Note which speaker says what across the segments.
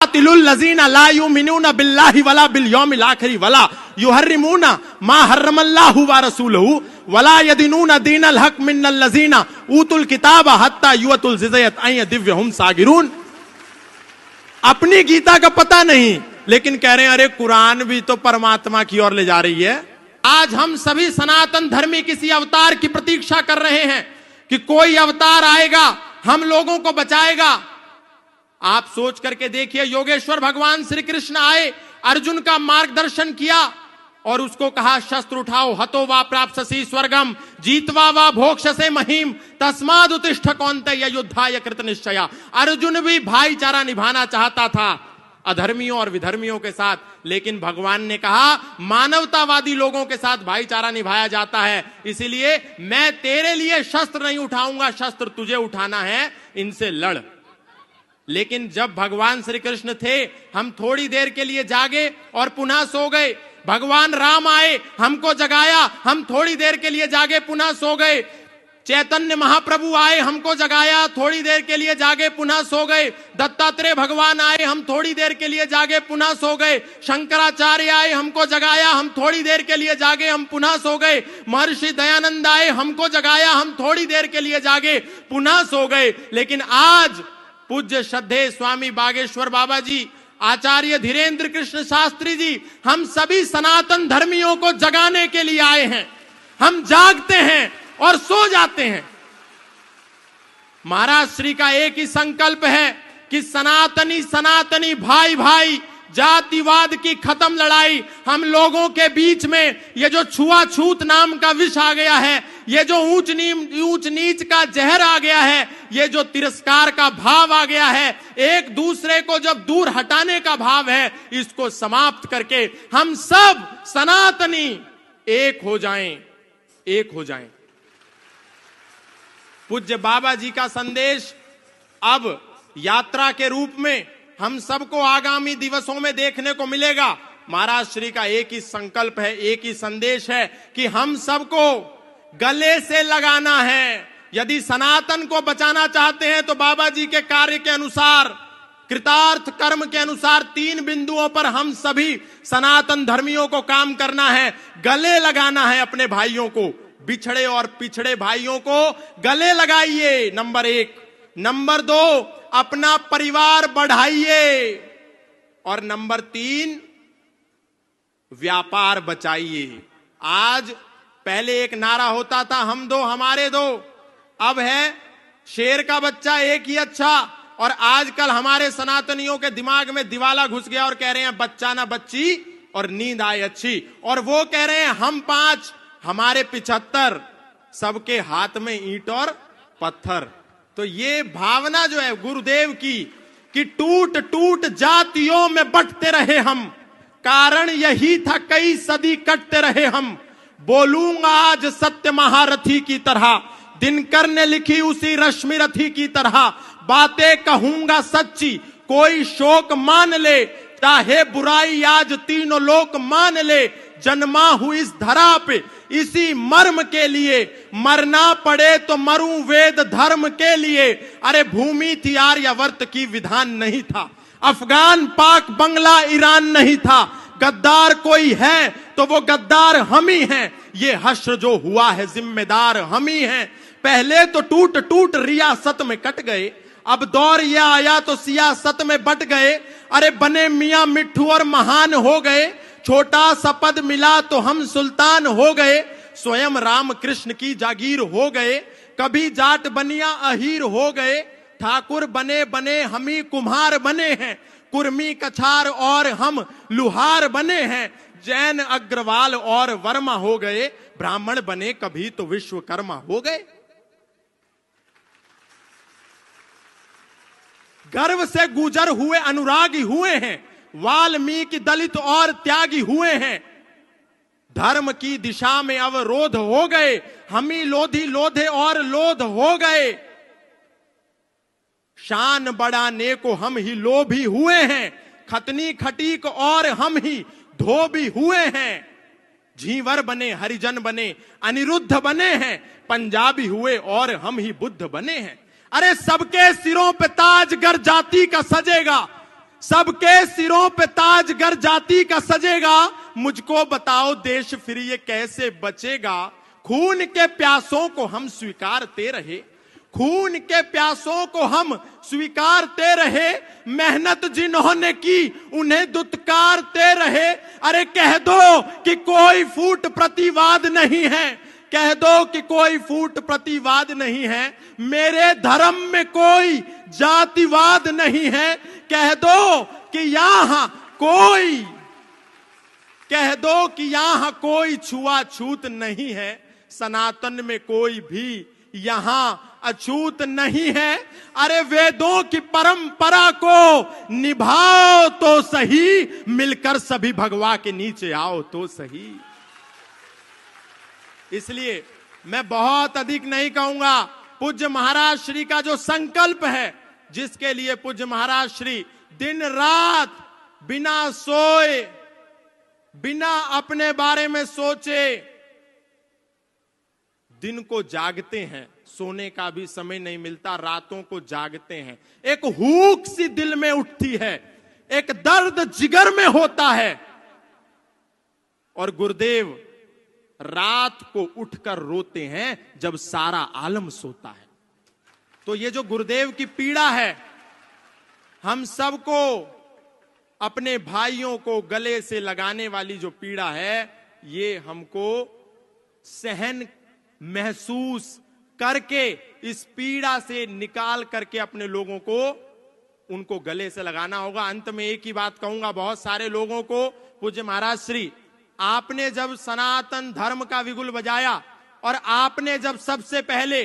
Speaker 1: लजीना ला युमिनूना बिल्लाहि वला बिल यौमिल आखिर वला युहर्रिमूना मा हर्रमल्लाहु व रसूलुहु वला यदीनूना दीनल हक मिनल लजीना ऊतुल किताबा हत्ता युअतुल जिज़यत अय दिव्यहुम सागिरून। अपनी गीता का पता नहीं, लेकिन कह रहे हैं अरे कुरान भी तो परमात्मा की ओर ले जा रही है। आज हम सभी सनातन धर्मी किसी अवतार की प्रतीक्षा कर रहे हैं कि कोई अवतार आएगा, हम लोगों को बचाएगा। आप सोच करके देखिए, योगेश्वर भगवान श्री कृष्ण आए, अर्जुन का मार्गदर्शन किया और उसको कहा शस्त्र उठाओ, हतो वा प्राप्स्यसि स्वर्गम जीतवा वा भोक्ष्यसे महीम तस्माद् उत्तिष्ठ कौन्तेय युद्धाय कृत निश्चया। अर्जुन भी भाईचारा निभाना चाहता था अधर्मियों और विधर्मियों के साथ, लेकिन भगवान ने कहा मानवतावादी लोगों के साथ भाईचारा निभाया जाता है, इसीलिए मैं तेरे लिए शस्त्र नहीं उठाऊंगा, शस्त्र तुझे उठाना है, इनसे लड़। लेकिन जब भगवान श्री कृष्ण थे, हम थोड़ी देर के लिए जागे और पुनः सो गए। भगवान राम आए, हमको जगाया, हम थोड़ी देर के लिए जागे, पुनः सो गए। चैतन्य महाप्रभु आए, हमको जगाया, थोड़ी देर के लिए जागे, पुनः सो गए। दत्तात्रेय भगवान आए, हम थोड़ी देर के लिए जागे, पुनः सो गए। शंकराचार्य आए, हमको जगाया, हम थोड़ी देर के लिए जागे, हम पुनः सो गए। महर्षि दयानंद आए, हमको जगाया, हम थोड़ी देर के लिए जागे, पुनः सो गए। लेकिन आज पूज्य श्रद्धेय स्वामी बागेश्वर बाबा जी, आचार्य धीरेन्द्र कृष्ण शास्त्री जी, हम सभी सनातन धर्मियों को जगाने के लिए आए हैं। हम जागते हैं और सो जाते हैं। महाराज श्री का एक ही संकल्प है कि सनातनी सनातनी भाई भाई, जातिवाद की खत्म लड़ाई। हम लोगों के बीच में ये जो छुआछूत नाम का विष आ गया है, ये जो ऊंच नीच का जहर आ गया है, ये जो तिरस्कार का भाव आ गया है, एक दूसरे को जब दूर हटाने का भाव है, इसको समाप्त करके हम सब सनातनी एक हो जाएं, एक हो जाएं। पूज्य बाबा जी का संदेश अब यात्रा के रूप में हम सबको आगामी दिवसों में देखने को मिलेगा। महाराज श्री का एक ही संकल्प है, एक ही संदेश है कि हम सबको गले से लगाना है। यदि सनातन को बचाना चाहते हैं तो बाबा जी के कार्य के अनुसार, कृतार्थ कर्म के अनुसार 3 बिंदुओं पर हम सभी सनातन धर्मियों को काम करना है। गले लगाना है अपने भाइयों को, बिछड़े और पिछड़े भाइयों को गले लगाइए, नंबर 1। नंबर 2, अपना परिवार बढ़ाइए, और नंबर 3, व्यापार बचाइए। आज पहले एक नारा होता था, हम दो हमारे दो, अब है शेर का बच्चा एक ही अच्छा। और आजकल हमारे सनातनियों के दिमाग में दिवाला घुस गया और कह रहे हैं बच्चा ना बच्ची और नींद आए अच्छी। और वो कह रहे हैं हम 5 हमारे 75, सबके हाथ में ईंट और पत्थर। तो ये भावना जो है गुरुदेव की कि टूट टूट जातियों में बंटते रहे हम, कारण यही था कई सदी कटते रहे हम। बोलूंगा आज सत्य महारथी की तरह, दिनकर ने लिखी उसी रश्मि रथी की तरह। बातें कहूंगा सच्ची, कोई शोक मान ले, चाहे बुराई आज तीनों लोक मान ले। जन्मा हूं इस धरा पे इसी मर्म के लिए, मरना पड़े तो मरूं वेद धर्म के लिए। अरे भूमि थी आर्यावर्त की, विधान नहीं था। अफगान पाक बंगला ईरान नहीं था। गद्दार कोई है तो वो गद्दार हम ही हैं। ये हश्र जो हुआ है जिम्मेदार हम ही हैं। पहले तो टूट टूट रियासत में कट गए, अब दौर यह आया तो सियासत में बट गए। अरे बने मियां मिट्ठू और महान हो गए, छोटा सा पद मिला तो हम सुल्तान हो गए। स्वयं राम कृष्ण की जागीर हो गए, कभी जाट बनिया अहीर हो गए। ठाकुर बने बने हम ही कुम्हार बने हैं, कुर्मी कछार और हम लुहार बने हैं। जैन अग्रवाल और वर्मा हो गए, ब्राह्मण बने कभी तो विश्वकर्मा हो गए। गर्व से गुजर हुए अनुरागी हुए हैं, वाल्मीकि दलित और त्यागी हुए हैं। धर्म की दिशा में अवरोध हो गए, हम ही लोधी लोधे और लोध हो गए। शान बढ़ाने को हम ही लोभी हुए हैं, खतनी खटीक और हम ही धोबी हुए हैं। झींवर बने हरिजन बने, अनिरुद्ध बने हैं, पंजाबी हुए और हम ही बुद्ध बने हैं। अरे सबके सिरों पे ताज गर जाति का सजेगा, सबके सिरों पे ताज गर जाति का सजेगा, मुझको बताओ देश फिर ये कैसे बचेगा। खून के प्यासों को हम स्वीकारते रहे, खून के प्यासों को हम स्वीकारते रहे, मेहनत जिन्होंने की उन्हें दुत्कारते रहे। अरे कह दो कि कोई फूट प्रतिवाद नहीं है, कह दो कि कोई फूट प्रतिवाद नहीं है, मेरे धर्म में कोई जातिवाद नहीं है। कह दो कि यहां कोई, कह दो कि यहां कोई छुआछूत नहीं है, सनातन में कोई भी यहां अछूत नहीं है। अरे वेदों की परंपरा को निभाओ तो सही, मिलकर सभी भगवा के नीचे आओ तो सही। इसलिए मैं बहुत अधिक नहीं कहूंगा। पूज्य महाराज श्री का जो संकल्प है, जिसके लिए पूज्य महाराज श्री दिन रात बिना सोए, बिना अपने बारे में सोचे दिन को जागते हैं, सोने का भी समय नहीं मिलता, रातों को जागते हैं। एक हूक सी दिल में उठती है, एक दर्द जिगर में होता है, और गुरुदेव रात को उठकर रोते हैं जब सारा आलम सोता है। तो ये जो गुरुदेव की पीड़ा है, हम सबको, अपने भाइयों को गले से लगाने वाली जो पीड़ा है, ये हमको सहन महसूस करके इस पीड़ा से निकाल करके अपने लोगों को, उनको गले से लगाना होगा। अंत में एक ही बात कहूंगा बहुत सारे लोगों को, पूज्य महाराज श्री, आपने जब सनातन धर्म का विगुल बजाया और आपने जब सबसे पहले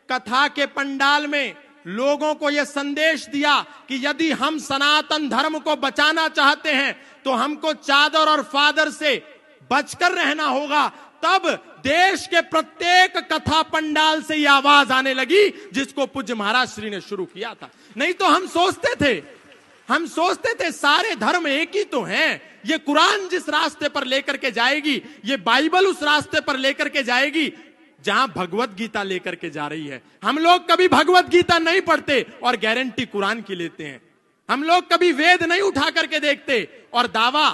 Speaker 1: कथा के पंडाल में लोगों को यह संदेश दिया कि यदि हम सनातन धर्म को बचाना चाहते हैं तो हमको चादर और फादर से बचकर रहना होगा, तब देश के प्रत्येक कथा पंडाल से यह आवाज आने लगी जिसको पूज्य महाराज श्री ने शुरू किया था। नहीं तो हम सोचते थे सारे धर्म एक ही तो हैं, ये कुरान जिस रास्ते पर लेकर के जाएगी, ये बाइबल उस रास्ते पर लेकर के जाएगी जहां भगवत गीता लेकर के जा रही है। हम लोग कभी भगवत गीता नहीं पढ़ते और गारंटी कुरान की लेते हैं। हम लोग कभी वेद नहीं उठा करके देखते और दावा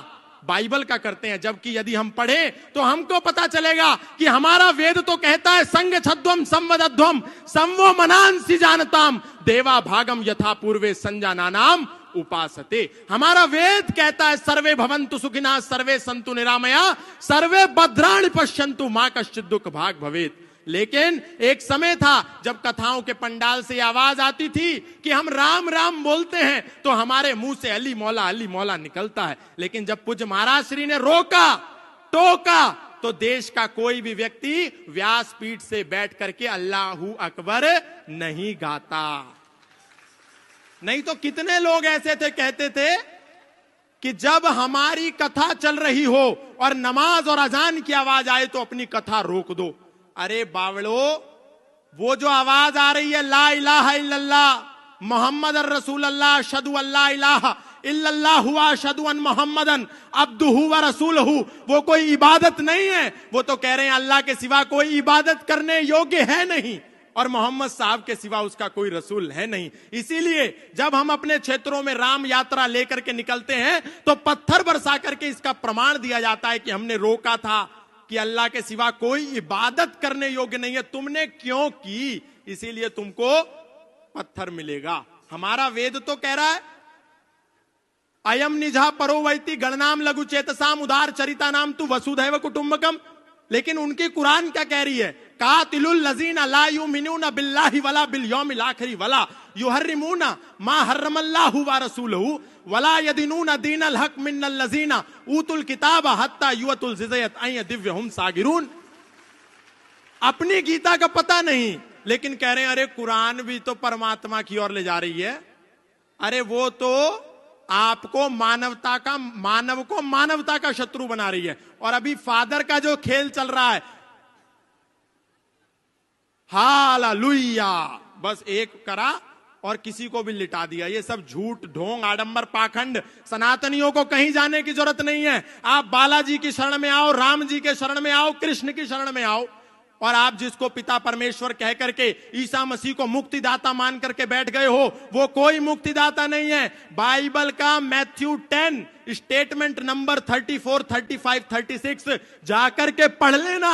Speaker 1: बाइबल का करते हैं, जबकि यदि हम पढ़ें तो हमको पता चलेगा कि हमारा वेद तो कहता है संग छद्वम संवदध्वम संवो मनांसि जानताम देवा भागम यथा पूर्वे संजानानाम उपासते। हमारा वेद कहता है सर्वे भवन्तु सुखिनः सर्वे सन्तु निरामया सर्वे भद्राणि पश्यन्तु मा कश्चित् दुःख भाग भवेत्। लेकिन एक समय था जब कथाओं के पंडाल से आवाज आती थी कि हम राम राम बोलते हैं तो हमारे मुंह से अली मौला निकलता है। लेकिन जब पूज्य महाराज श्री ने रोका टोका तो देश का कोई भी व्यक्ति व्यासपीठ से बैठ करके अल्लाहू अकबर नहीं गाता। नहीं तो कितने लोग ऐसे थे, कहते थे कि जब हमारी कथा चल रही हो और नमाज और अजान की आवाज आए तो अपनी कथा रोक दो। अरे बावड़ो, वो जो आवाज आ रही है ला इलाहा इल्लल्लाह मोहम्मद रसूलुल्लाह अशहदु अल्ला इलाहा इल्लल्लाह हुआ अशहदु अन मोहम्मदन अब्दुहु व रसूलहु, वो कोई इबादत नहीं है। वो तो कह रहे हैं अल्लाह के सिवा कोई इबादत करने योग्य है नहीं और मोहम्मद साहब के सिवा उसका कोई रसूल है नहीं। इसीलिए जब हम अपने क्षेत्रों में राम यात्रा लेकर के निकलते हैं तो पत्थर बरसा करके इसका प्रमाण दिया जाता है कि हमने रोका था कि अल्लाह के सिवा कोई इबादत करने योग्य नहीं है, तुमने क्यों की, इसीलिए तुमको पत्थर मिलेगा। हमारा वेद तो कह रहा है अयम निजा परो वैति गणनाम लघु चेतसाम उदार चरिता नाम तु वसुधैव कुटुंबकम। लेकिन उनकी कुरान क्या कह रही है, कातिलुल लजीना ला युमिनूना बिल्लाहि वला बिल यौमिल आखिर वला युहर्रिमूना मा हर्रमल्लाहु व रसूलहु वला यदीनूना दीनल हक मिनल लजीना ऊतुल किताब हत्ता युअतुल जिज़यत अय दिव्यहुम सागिरून। अपनी गीता का पता नहीं, लेकिन कह रहे हैं अरे कुरान भी तो परमात्मा की ओर ले जा रही है। अरे वो तो आपको मानव को मानवता का शत्रु बना रही है। और अभी फादर का जो खेल चल रहा है, हालेलुया, बस एक करा और किसी को भी लिटा दिया। ये सब झूठ ढोंग आडंबर पाखंड, सनातनियों को कहीं जाने की जरूरत नहीं है। आप बालाजी की शरण में आओ, राम जी के शरण में आओ, कृष्ण की शरण में आओ। और आप जिसको पिता परमेश्वर कह करके ईसा मसीह को मुक्तिदाता मान करके बैठ गए हो, वो कोई मुक्तिदाता नहीं है। बाइबल का मैथ्यू 10 स्टेटमेंट नंबर 34, 35, 36 जाकर के पढ़ लेना।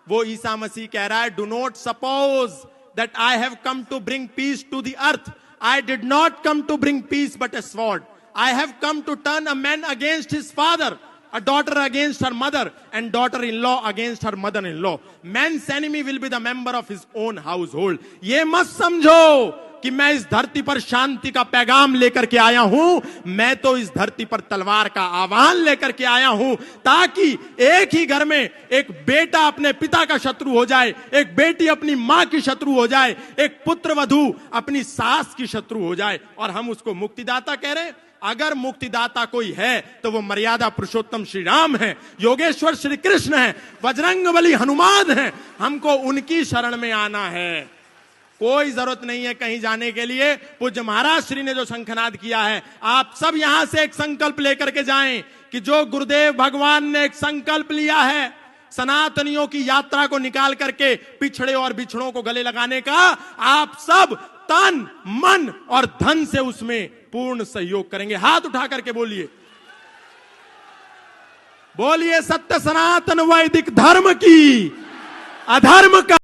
Speaker 1: वो ईसा मसीह कह रहा है, do not suppose that I have come to bring peace to the earth, I did not come to bring peace but a sword, I have come to turn a man against his father, a daughter against her mother, and daughter-in-law against her mother-in-law. Man's enemy will be the member of his own household. ये मत समझो कि मैं इस धरती पर शांति का पैगाम लेकर के आया हूं, मैं तो इस धरती पर तलवार का आह्वान लेकर के आया हूं, ताकि एक ही घर में एक बेटा अपने पिता का शत्रु हो जाए, एक बेटी अपनी मां की शत्रु हो जाए, एक पुत्र वधू अपनी सास की शत्रु हो जाए, और हम उसको मुक्तिदाता कह रहे हैं। अगर मुक्तिदाता कोई है तो वो मर्यादा पुरुषोत्तम श्री राम है, योगेश्वर श्री कृष्ण है, बजरंगबली हनुमान है। हमको उनकी शरण में आना है, कोई जरूरत नहीं है कहीं जाने के लिए। पूज्य महाराज श्री ने जो शंखनाद किया है, आप सब यहां से एक संकल्प लेकर के जाएं कि जो गुरुदेव भगवान ने एक संकल्प लिया है सनातनियों की यात्रा को निकाल करके पिछड़े और बिछड़ों को गले लगाने का, आप सब तन मन और धन से उसमें पूर्ण सहयोग करेंगे। हाथ उठा करके बोलिए, बोलिए सत्य सनातन वैदिक धर्म की, अधर्म का